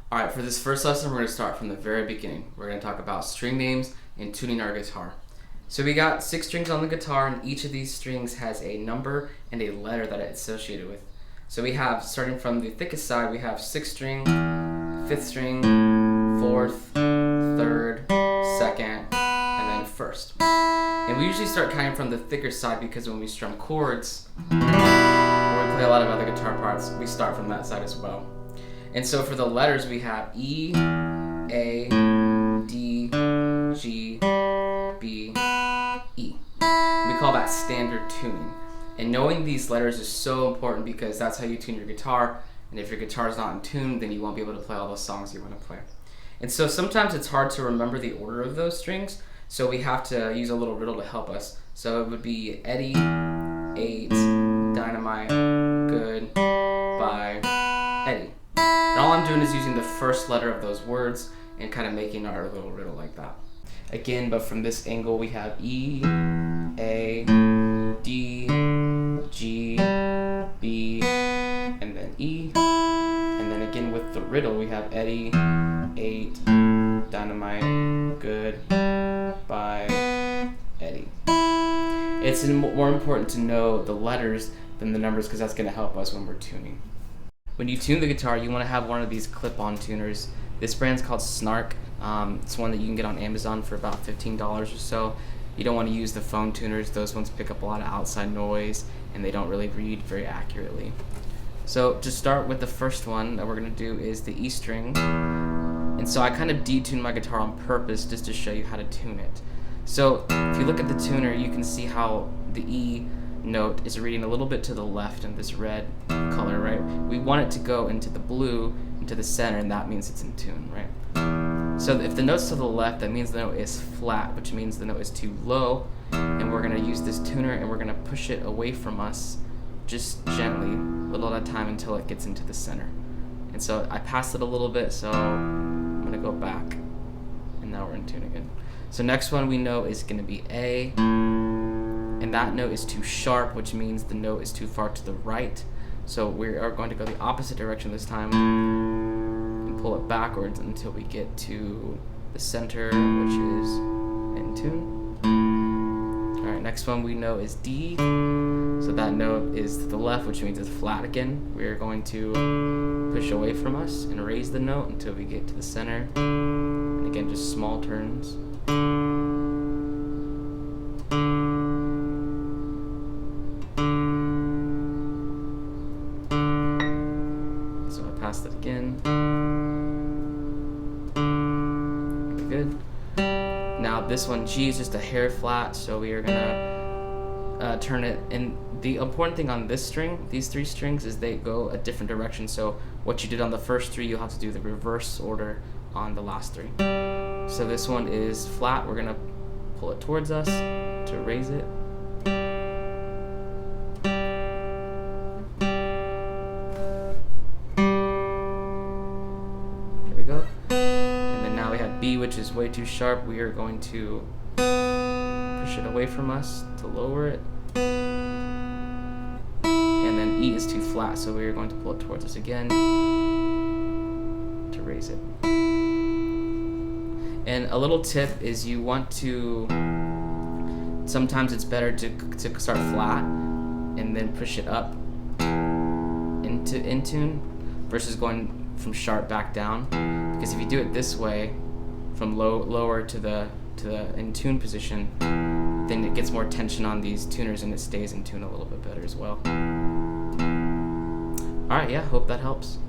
Alright, for this first lesson, we're going to start from the very beginning. We're going to talk about string names and tuning our guitar. So we got 6 strings on the guitar, and each of these strings has a number and a letter that it's associated with. So we have, starting from the thickest side, we have 6th string, 5th string, 4th, 3rd, 2nd, and then 1st. And we usually start counting from the thicker side because when we strum chords, or we play a lot of other guitar parts, we start from that side as well. And so for the letters, we have E, A, D, G, B, E. We call that standard tuning. And knowing these letters is so important because that's how you tune your guitar. And if your guitar is not in tune, then you won't be able to play all those songs you want to play. And so sometimes it's hard to remember the order of those strings, so we have to use a little riddle to help us. So it would be Eddie, 8, dynamite, good, bye, Eddie. And all I'm doing is using the first letter of those words and kind of making our little riddle like that. Again, but from this angle, we have E, A, D, G, B, and then E. And then again with the riddle, we have Eddie, 8, dynamite, good, bye, Eddie. It's more important to know the letters than the numbers because that's going to help us when we're tuning. When you tune the guitar, you want to have one of these clip-on tuners. This brand's called Snark. It's one that you can get on Amazon for about $15 or so. You don't want to use the phone tuners. Those ones pick up a lot of outside noise and they don't really read very accurately. So to start with, the first one that we're going to do is the E string. And so I kind of detuned my guitar on purpose just to show you how to tune it. So if you look at the tuner, you can see how the E note is reading a little bit to the left in this red color, right? We want it to go into the blue, into the center, and that means it's in tune, right? So if the note's to the left, that means the note is flat, which means the note is too low, and we're gonna use this tuner and we're gonna push it away from us just gently, a little at a time until it gets into the center. And so I passed it a little bit, so I'm gonna go back, and now we're in tune again. So next one we know is gonna be A, and that note is too sharp, which means the note is too far to the right. So we are going to go the opposite direction this time and pull it backwards until we get to the center, which is in tune. Alright, next one we know is D. So that note is to the left, which means it's flat again. We are going to push away from us and raise the note until we get to the center. And again, just small turns. Past it again. Good. Now this one, G, is just a hair flat, so we are gonna turn it. And the important thing on this string, these 3 strings, is they go a different direction. So what you did on the first 3, you'll have to do the reverse order on the last 3. So this one is flat. We're gonna pull it towards us to raise it. B, which is way too sharp, we are going to push it away from us to lower it. And then E is too flat, so we are going to pull it towards us again to raise it. And a little tip is you want to, sometimes it's better to start flat and then push it up into in tune versus going from sharp back down. Because if you do it this way, from lower to the in tune position, then it gets more tension on these tuners and it stays in tune a little bit better as well. Alright, yeah, hope that helps.